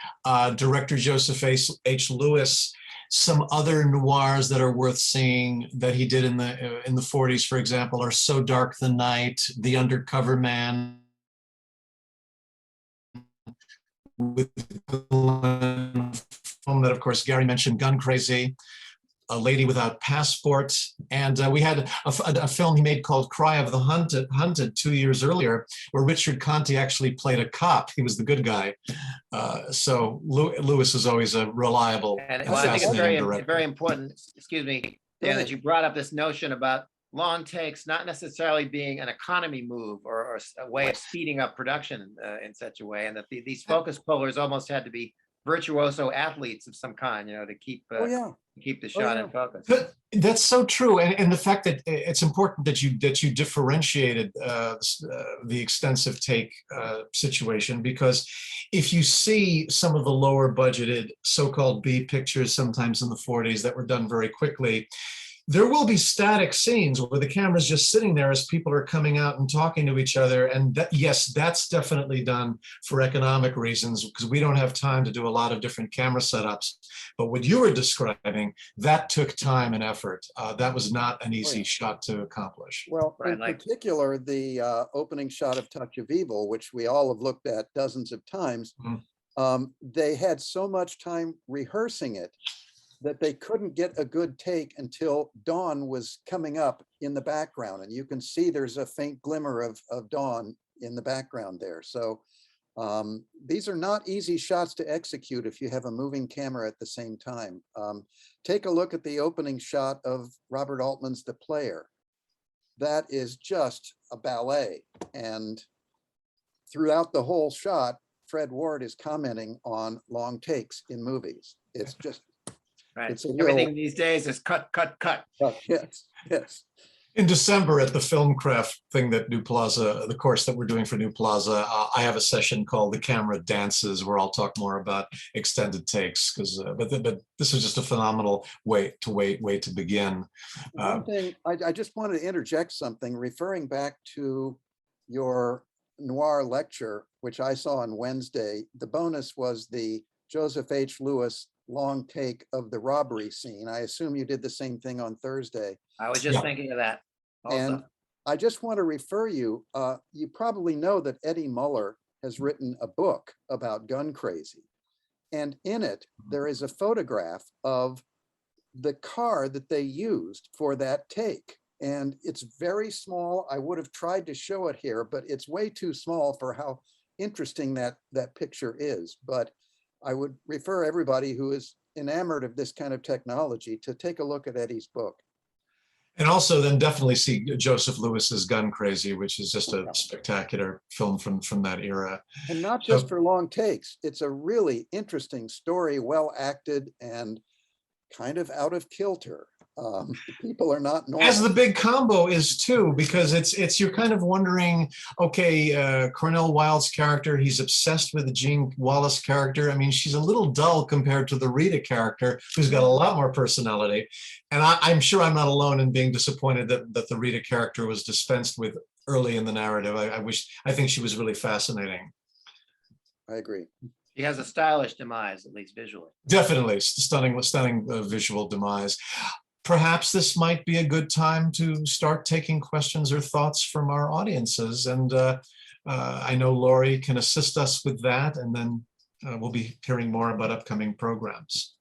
director Joseph H. Lewis, some other noirs that are worth seeing that he did in the 40s, for example, are So Dark the Night, The Undercover Man, with film that, of course, Gary mentioned, Gun Crazy, A Lady Without Passport, and we had a film he made called Cry of the Hunted 2 years earlier, where Richard Conti actually played a cop. He was the good guy. So Lewis is always a reliable and and I think it's fascinating very important, excuse me, Dan, that you brought up this notion about long takes not necessarily being an economy move or a way of speeding up production in such a way, and that these focus pullers almost had to be virtuoso athletes of some kind, to keep the shot in focus. But that's so true, and the fact that it's important that you differentiated the extensive take situation, because if you see some of the lower budgeted so-called B pictures sometimes in the 40s that were done very quickly, there will be static scenes where the camera's just sitting there as people are coming out and talking to each other. And yes, that's definitely done for economic reasons, because we don't have time to do a lot of different camera setups. But what you were describing, that took time and effort. That was not an easy shot to accomplish. Well, in particular, the opening shot of Touch of Evil, which we all have looked at dozens of times, they had so much time rehearsing it that they couldn't get a good take until dawn was coming up in the background. And you can see there's a faint glimmer of dawn in the background there. So these are not easy shots to execute if you have a moving camera at the same time. Take a look at the opening shot of Robert Altman's The Player. That is just a ballet. And throughout the whole shot, Fred Ward is commenting on long takes in movies. It's just, right. It's a Everything these days is cut, cut, cut. Yes, yes. In December at the film craft thing that New Plaza, the course that we're doing for New Plaza, I have a session called The Camera Dances where I'll talk more about extended takes because, but this is just a phenomenal way to begin. One thing, I just wanted to interject something, referring back to your Noir lecture, which I saw on Wednesday. The bonus was the Joseph H. Lewis long take of the robbery scene. I assume you did the same thing on Thursday. I was just thinking of that also. And I just want to refer you, you probably know that Eddie Muller has written a book about gun crazy. And in it, there is a photograph of the car that they used for that take. And it's very small. I would have tried to show it here, but it's way too small for how interesting that picture is. But I would refer everybody who is enamored of this kind of technology to take a look at Eddie's book. And also then definitely see Joseph Lewis's Gun Crazy, which is just a spectacular film from that era. And not just for long takes. It's a really interesting story, well acted and kind of out of kilter. People are not normal. As the big combo is too, because it's you're kind of wondering, okay, Cornell Wilde's character, he's obsessed with the Jean Wallace character. I mean, she's a little dull compared to the Rita character, who's got a lot more personality. And I'm sure I'm not alone in being disappointed that the Rita character was dispensed with early in the narrative. I think she was really fascinating. I agree. She has a stylish demise, at least visually. Definitely stunning visual demise. Perhaps this might be a good time to start taking questions or thoughts from our audiences. And I know Laurie can assist us with that. And then we'll be hearing more about upcoming programs.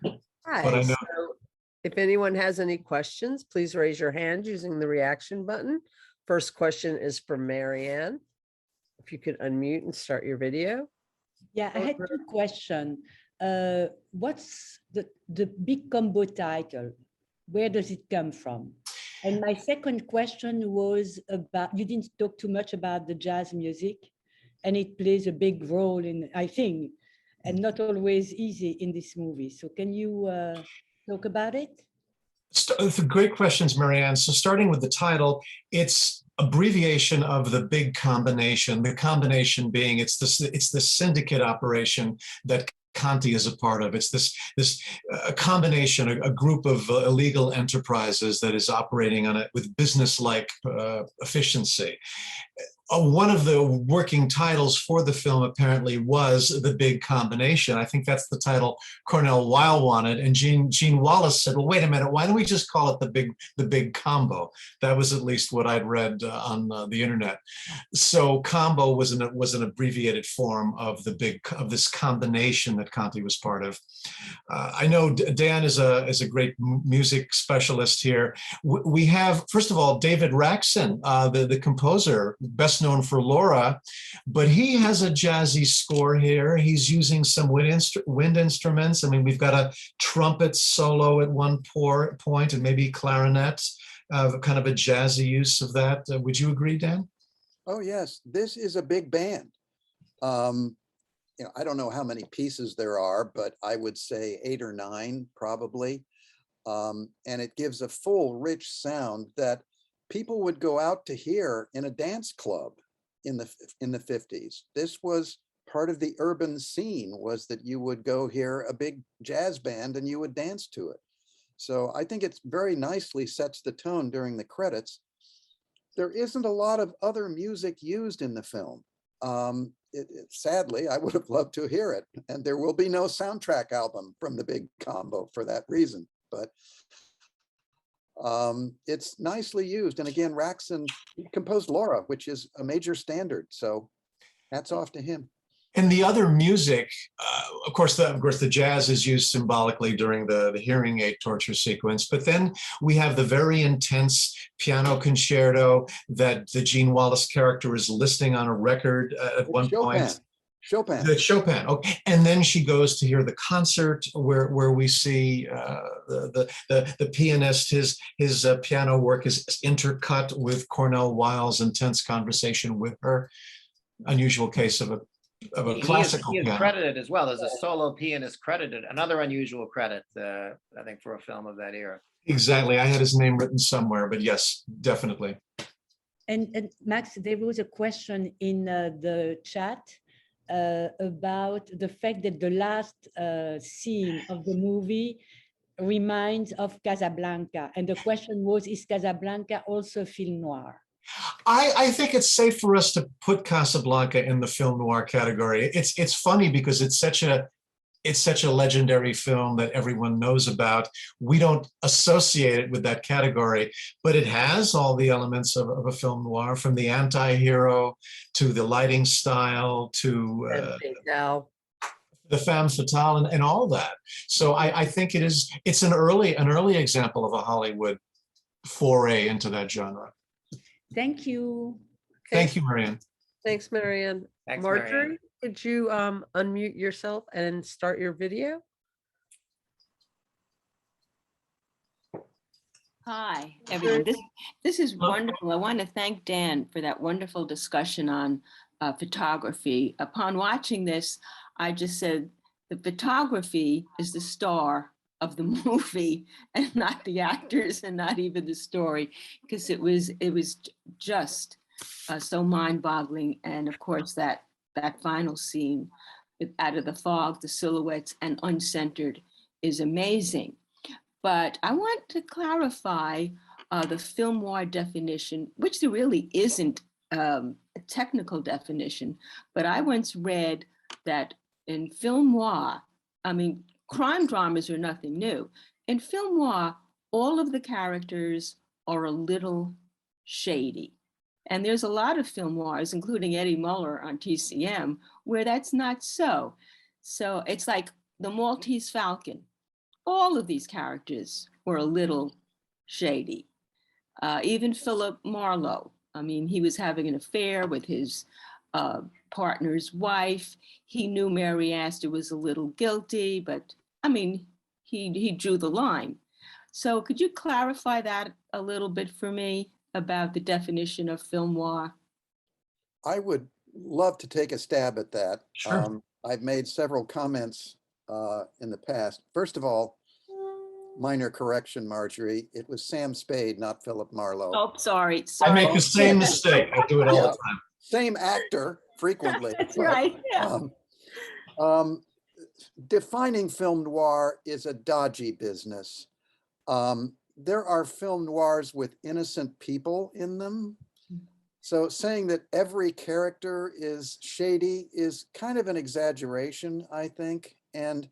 Hi, But I know, so if anyone has any questions, please raise your hand using the reaction button. First question is from Marianne. If you could unmute and start your video. Yeah, I had two questions. What's the big combo title? Where does it come from? And my second question was about, you didn't talk too much about the jazz music, and it plays a big role in, I think, and not always easy in this movie. So can you talk about it? great questions, Marianne. So starting with the title, it's abbreviation of the big combination. The combination being it's the syndicate operation that Conti is a part of. It's this combination, a group of illegal enterprises that is operating on it with business-like efficiency. One of the working titles for the film apparently was The Big Combination. I think that's the title Cornell Wilde wanted, and Gene Wallace said, well, wait a minute, why don't we just call it the big Combo? That was at least what I'd read on the internet. So Combo was an abbreviated form of this combination that Conti was part of. I know Dan is a great music specialist here. We have, first of all, David Raxon, the composer, best known for Laura, but he has a jazzy score here. He's using some wind instruments. I mean, we've got a trumpet solo at one point and maybe clarinet, kind of a jazzy use of that. Would you agree, Dan? Oh, yes. This is a big band. I don't know how many pieces there are, but I would say 8 or 9 probably. And it gives a full, rich sound that people would go out to hear in a dance club in the 50s. This was part of the urban scene, was that you would go hear a big jazz band and you would dance to it. So I think it very nicely sets the tone during the credits. There isn't a lot of other music used in the film. Sadly, I would have loved to hear it, and there will be no soundtrack album from The Big Combo for that reason. But it's nicely used. And again, Raxon composed Laura, which is a major standard. So hats off to him. And the other music, of course, the jazz is used symbolically during the hearing aid torture sequence. But then we have the very intense piano concerto that the Gene Wallace character is listening on a record at one point. Chopin. The Chopin. Okay. And then she goes to hear the concert where we see the pianist, his piano work is intercut with Cornell Wilde's intense conversation with her. Unusual case of a classical he is piano. credited as well. There's a solo pianist credited, another unusual credit, I think, for a film of that era. Exactly. I had his name written somewhere, but yes, definitely. And Max, there was a question in the chat about the fact that the last scene of the movie reminds of Casablanca. And the question was, is Casablanca also film noir? I think it's safe for us to put Casablanca in the film noir category. It's funny because it's such a legendary film that everyone knows about. We don't associate it with that category, but it has all the elements of a film noir, from the anti-hero to the lighting style to Now, the femme fatale and all that. So I think it's an early example of a Hollywood foray into that genre. Thank you. Thank you, Marianne. thanks, Marianne. Thanks, Marjorie, Marianne. could you unmute yourself and start your video? Hi, everyone. This is wonderful. I want to thank Dan for that wonderful discussion on photography. Upon watching this, I just said the photography is the star of the movie and not the actors and not even the story, because it was just so mind-boggling. And of course, that final scene out of the fog, the silhouettes and uncentered is amazing. But I want to clarify the film noir definition, which there really isn't a technical definition. But I once read that in film noir, I mean, crime dramas are nothing new. In film noir, all of the characters are a little shady. And there's a lot of film noirs, including Eddie Muller on TCM, where that's not so. So it's like the Maltese Falcon. All of these characters were a little shady. Even Philip Marlowe. I mean, he was having an affair with his partner's wife. He knew Mary Astor was a little guilty, but I mean, he drew the line. So could you clarify that a little bit for me about the definition of film noir? I would love to take a stab at that. Sure. I've made several comments in the past. First of all, minor correction, Marjorie. It was Sam Spade, not Philip Marlowe. Oh, sorry. I make the same mistake. I do it all the time. Same actor frequently. That's but, right. Yeah. Defining film noir is a dodgy business. There are film noirs with innocent people in them. So saying that every character is shady is kind of an exaggeration, I think. And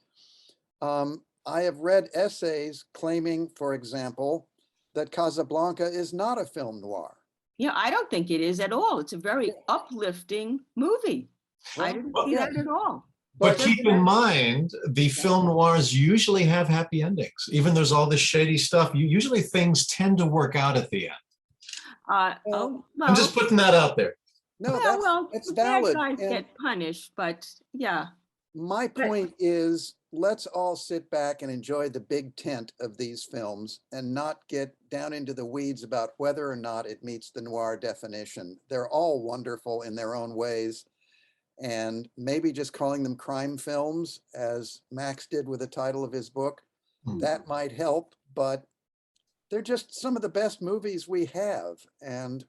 I have read essays claiming, for example, that Casablanca is not a film noir. Yeah, I don't think it is at all. It's a very uplifting movie. I didn't see that at all. But keep in mind, the film noirs usually have happy endings. Even there's all this shady stuff. Usually things tend to work out at the end. I'm just putting that out there. No, that's the bad valid. guys And get punished, but yeah. my point is, let's all sit back and enjoy the big tent of these films and not get down into the weeds about whether or not it meets the noir definition. They're all wonderful in their own ways. And maybe just calling them crime films, as Max did with the title of his book, that might help, but they're just some of the best movies we have. And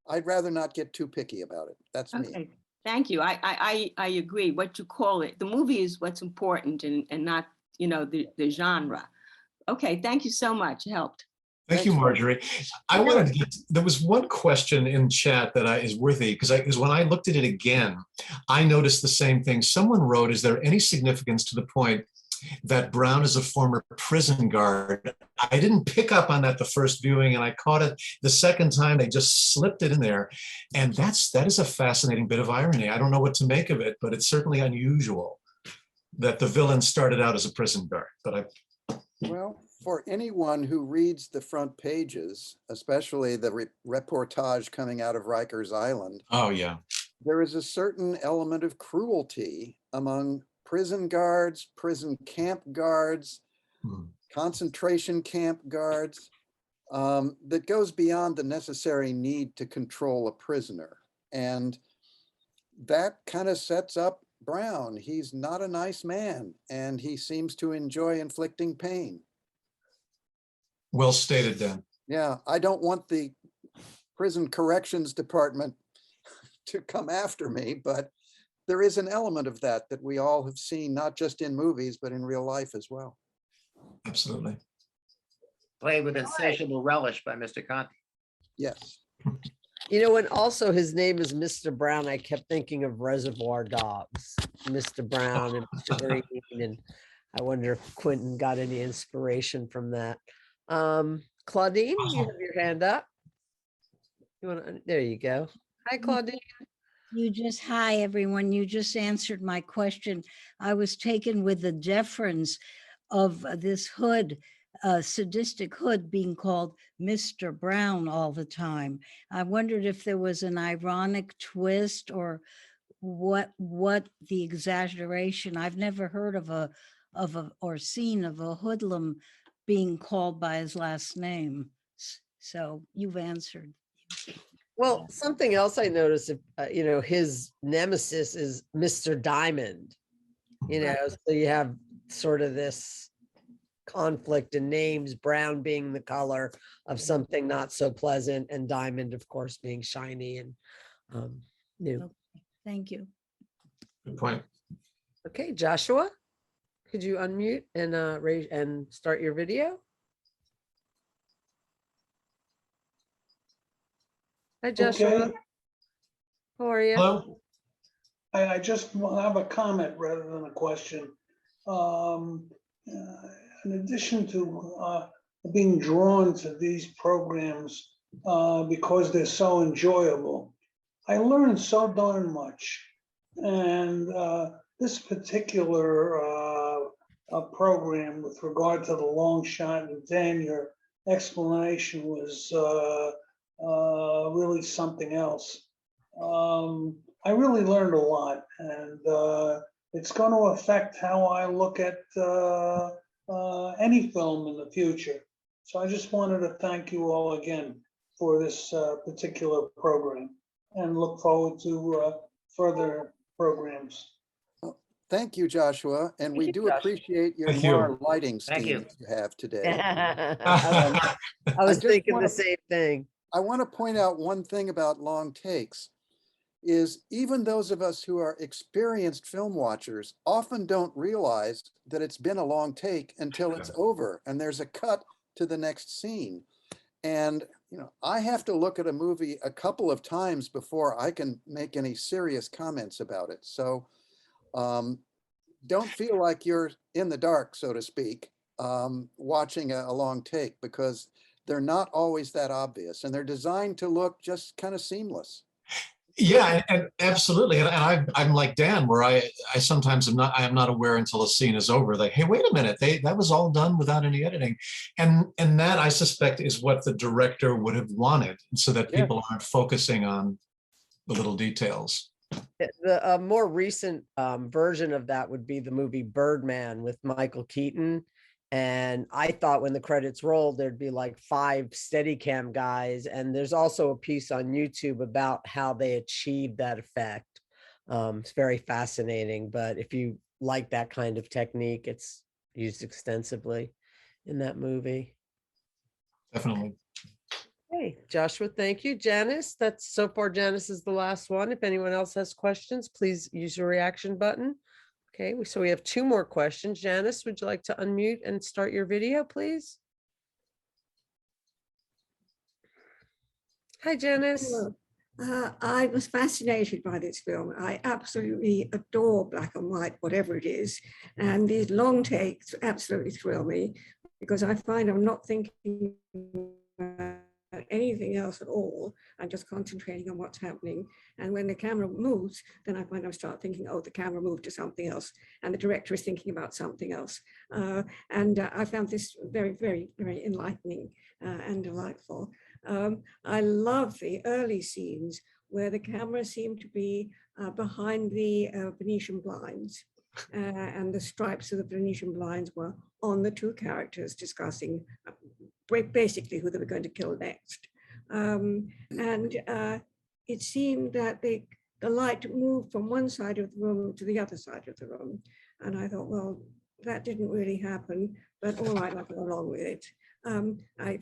I'd rather not get too picky about it. That's me. Thank you. I agree. What you call it, the movie is what's important and not, the genre. Okay, thank you so much. It helped. Thank you, Marjorie. I wanted to there was one question in chat that is worthy, because when I looked at it again, I noticed the same thing. Someone wrote, is there any significance to the point that Brown is a former prison guard? I didn't pick up on that the first viewing, and I caught it the second time. They just slipped it in there. And that is a fascinating bit of irony. I don't know what to make of it, but it's certainly unusual that the villain started out as a prison guard. But Well, for anyone who reads the front pages, especially the reportage coming out of Rikers Island, oh yeah, there is a certain element of cruelty among prison guards, prison camp guards, concentration camp guards, that goes beyond the necessary need to control a prisoner. And that kind of sets up Brown. He's not a nice man, and he seems to enjoy inflicting pain. Well stated, Dan. Yeah, I don't want the prison corrections department to come after me, but there is an element of that we all have seen, not just in movies, but in real life as well. Absolutely. Played with insatiable relish by Mr. Conti. Yes. You know, and also his name is Mr. Brown. I kept thinking of Reservoir Dogs, Mr. Brown and Mr. Green, and I wonder if Quentin got any inspiration from that. Claudine, you have your hand up. You want to? There you go. Hi, Claudine. Hi, everyone. You just answered my question. I was taken with the deference of this hood, sadistic hood being called Mr. Brown all the time. I wondered if there was an ironic twist or what the exaggeration. I've never heard of a or seen of a hoodlum being called by his last name. So you've answered. Well, something else I noticed, you know, his nemesis is Mr. Diamond, you know, so you have sort of this conflict in names, brown being the color of something not so pleasant, and diamond, of course, being shiny and new. Okay, thank you. Good point. Okay, Joshua, could you unmute and raise and start your video? Hi, Joshua. Okay. How are you? Hello? I just have a comment rather than a question. In addition to being drawn to these programs because they're so enjoyable, I learned so darn much. And this particular program with regard to the long shot, and Dan, your explanation was really something else. I really learned a lot, and it's going to affect how I look at any film in the future. So I just wanted to thank you all again for this particular program and look forward to further programs. Thank you, Joshua. And Thank we you, do Joshua. appreciate your Thank you. Noir lighting Thank scheme you. that you have today. I was just thinking wanna- the same thing. I want to point out one thing about long takes is even those of us who are experienced film watchers often don't realize that it's been a long take until it's over and there's a cut to the next scene. And, you know, I have to look at a movie a couple of times before I can make any serious comments about it. So don't feel like you're in the dark, so to speak, watching a long take, because they're not always that obvious and they're designed to look just kind of seamless. Yeah, and absolutely. And I'm like Dan, where I sometimes am not aware until the scene is over. Like, hey, wait a minute, that was all done without any editing. And that, I suspect, is what the director would have wanted, so that Yeah. people aren't focusing on the little details. The more recent version of that would be the movie Birdman with Michael Keaton. And I thought when the credits rolled, there'd be like 5 Steadicam guys. And there's also a piece on YouTube about how they achieved that effect. It's very fascinating. But if you like that kind of technique, it's used extensively in that movie. Definitely. Hey, Joshua, thank you. Janice, that's so far, Janice is the last one. If anyone else has questions, please use your reaction button. Okay, so we have 2 more questions. Janice, would you like to unmute and start your video, please? Hi, Janice. Hello. I was fascinated by this film. I absolutely adore black and white, whatever it is. And these long takes absolutely thrill me because I find I'm not thinking about anything else at all. I'm just concentrating on what's happening. And when the camera moves, then I find I start thinking, oh, the camera moved to something else. And the director is thinking about something else. I found this very, very, very enlightening and delightful. I love the early scenes where the camera seemed to be behind the Venetian blinds. And the stripes of the Venetian blinds were on the 2 characters discussing basically who they were going to kill next. It seemed that the light moved from one side of the room to the other side of the room. And I thought, well, that didn't really happen, but all right, I'll go along with it. I,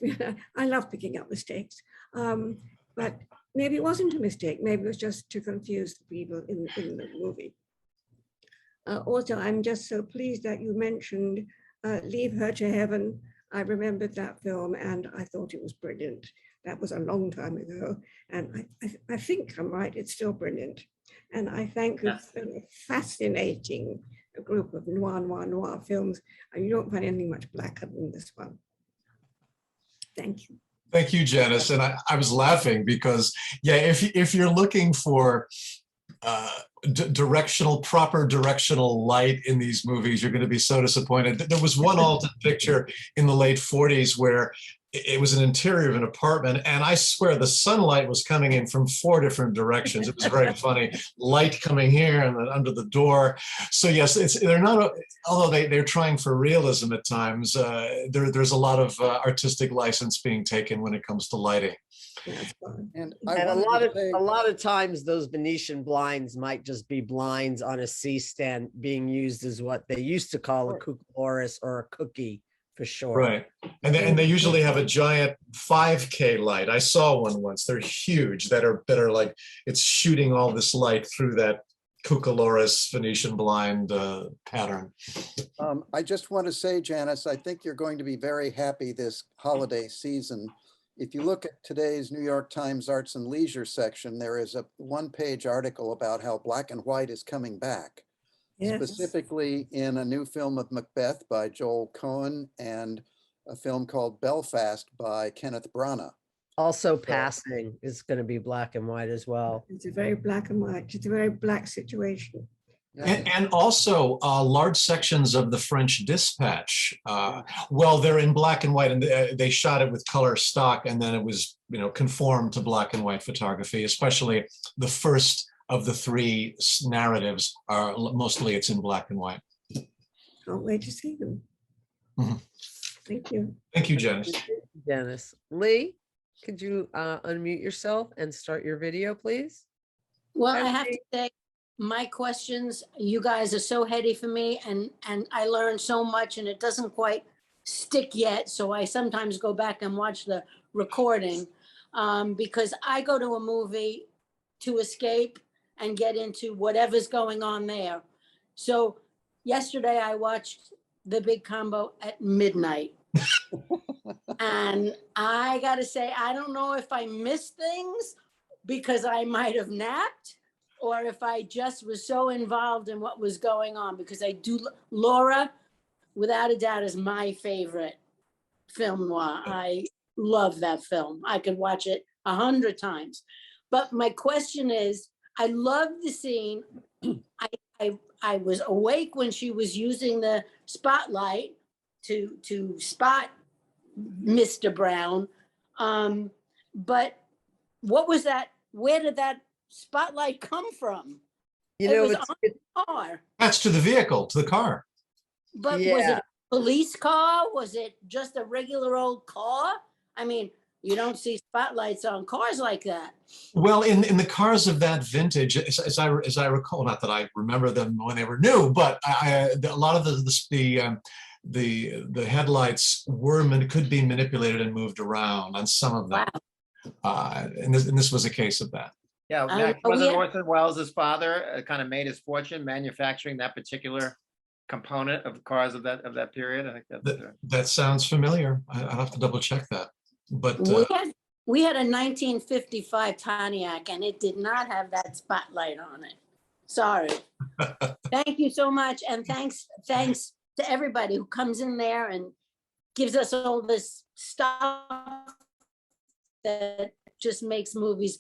I love picking up mistakes, but maybe it wasn't a mistake. Maybe it was just to confuse the people in the movie. Also, I'm just so pleased that you mentioned Leave Her to Heaven. I remembered that film and I thought it was brilliant. That was a long time ago. And I think I'm right, it's still brilliant. And I thank you for a fascinating group of noir films. And you don't find anything much blacker than this one. Thank you. Thank you, Janice. And I was laughing because, yeah, if you're looking for proper directional light in these movies, you're going to be so disappointed. There was one Alton picture in the late 40s where it was an interior of an apartment, and I swear the sunlight was coming in from 4 different directions. It was very funny. Light coming here and then under the door. So yes, they're not, although they're trying for realism at times, there's a lot of artistic license being taken when it comes to lighting. And a lot of times those Venetian blinds might just be blinds on a C-stand being used as what they used to call a cucurbitus or a cookie for sure. Right. And they usually have a giant 5K light. I saw one once. They're huge that are like, it's shooting all this light through that cucurbitus Venetian blind pattern. I just want to say, Janice, I think you're going to be very happy this holiday season. If you look at today's New York Times Arts and Leisure section, there is a one-page article about how black and white is coming back. Yes. Specifically in a new film of Macbeth by Joel Cohen and a film called Belfast by Kenneth Branagh. Also Passing is going to be black and white as well. It's a very black and white, it's a very black situation. And also large sections of the French Dispatch. Well, they're in black and white, and they shot it with color stock, and then it was, conformed to black and white photography, especially the first of the 3 narratives are mostly it's in black and white. Can't wait to see them. Mm-hmm. Thank you. Thank you, Janice. Janice. Lee, could you unmute yourself and start your video, please? Well, I have to say, my questions, you guys are so heady for me, and I learned so much, and it doesn't quite stick yet. So I sometimes go back and watch the recording because I go to a movie to escape and get into whatever's going on there. So yesterday I watched The Big Combo at midnight. And I gotta say, I don't know if I missed things because I might have napped, or if I just was so involved in what was going on, because I do, Laura, without a doubt, is my favorite film noir. I love that film. I could watch it 100 times. But my question is, I love the scene. I was awake when she was using the spotlight to spot Mr. Brown. But what was that? Where did that spotlight come from? It was on the car. That's to the vehicle, to the car. But was it a police car? Was it just a regular old car? I mean, you don't see spotlights on cars like that. Well, in the cars of that vintage, as I recall, not that I remember them when they were new, but a lot of the headlights could be manipulated and moved around on some of them. Wow. And this was a case of that. Yeah, wasn't Orson Welles' father kind of made his fortune manufacturing that particular component of cars of that period? I think that sounds familiar. I'll have to double check that. But we had a 1955 Pontiac, and it did not have that spotlight on it. Sorry. Thank you so much, and thanks to everybody who comes in there and gives us all this stuff that just makes movies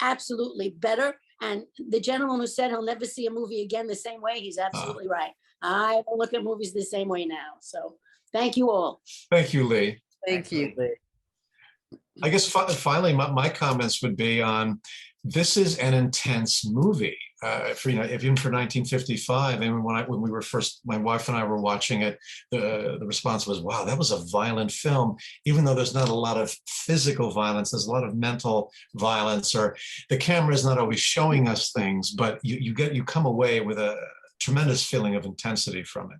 absolutely better. And the gentleman who said he'll never see a movie again the same way, he's absolutely right. I don't look at movies the same way now. So thank you all. Thank you, Lee. Thank you, Lee. I guess finally, my comments would be on, this is an intense movie. Even for 1955, and when we were first, my wife and I were watching it, the response was, wow, that was a violent film. Even though there's not a lot of physical violence, there's a lot of mental violence, or the camera is not always showing us things, but you come away with a tremendous feeling of intensity from it.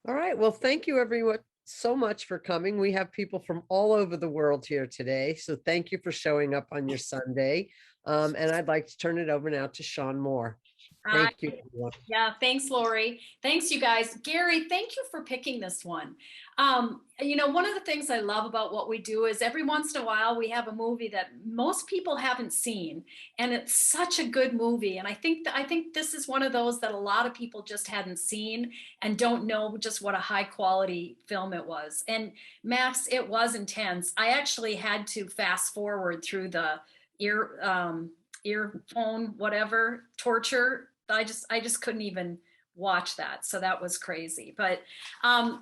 All right, well, thank you everyone so much for coming. We have people from all over the world here today. So thank you for showing up on your Sunday. And I'd like to turn it over now to Sean Moore. Thank you, everyone. Yeah, thanks, Lori. Thanks, you guys. Gary, thank you for picking this one. You know, one of the things I love about what we do is every once in a while we have a movie that most people haven't seen, and it's such a good movie. And I think this is one of those that a lot of people just hadn't seen and don't know just what a high quality film it was. And Max, it was intense. I actually had to fast forward through the earphone, whatever torture. I just couldn't even watch that. So that was crazy. But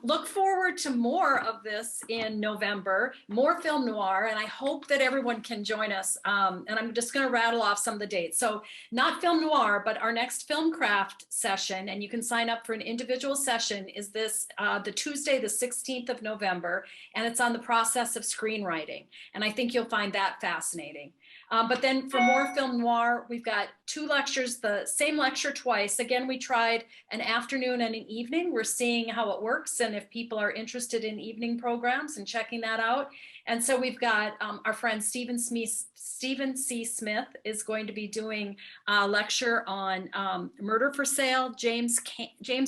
look forward to more of this in November, more film noir, and I hope that everyone can join us. And I'm just going to rattle off some of the dates. So not film noir, but our next film craft session, and you can sign up for an individual session, is this the Tuesday, the 16th of November, and it's on the process of screenwriting. And I think you'll find that fascinating. But then for more film noir, we've got 2 lectures, the same lecture twice. Again, we tried an afternoon and an evening. We're seeing how it works and if people are interested in evening programs and checking that out. And so we've got our friend Stephen C. Smith is going to be doing a lecture on Murder for Sale, James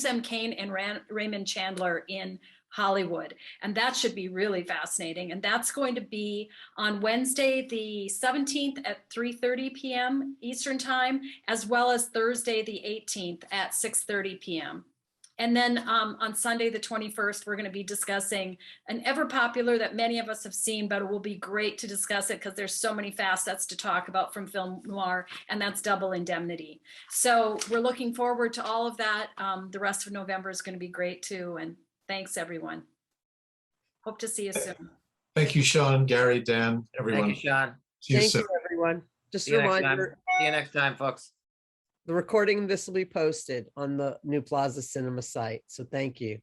M. Cain and Raymond Chandler in Hollywood. And that should be really fascinating. And that's going to be on Wednesday, the 17th at 3:30 p.m. Eastern Time, as well as Thursday, the 18th at 6:30 p.m. And then on Sunday, the 21st, we're going to be discussing an ever popular that many of us have seen, but it will be great to discuss it because there's so many facets to talk about from film noir, and that's Double Indemnity. So we're looking forward to all of that. The rest of November is going to be great too. And thanks, everyone. Hope to see you soon. Thank you, Sean, Gary, Dan, everyone. Thank you, Sean. See you Thank soon. you, everyone. Just See a you next time. reminder, See you next time, folks. the recording of this will be posted on the New Plaza Cinema site. So thank you.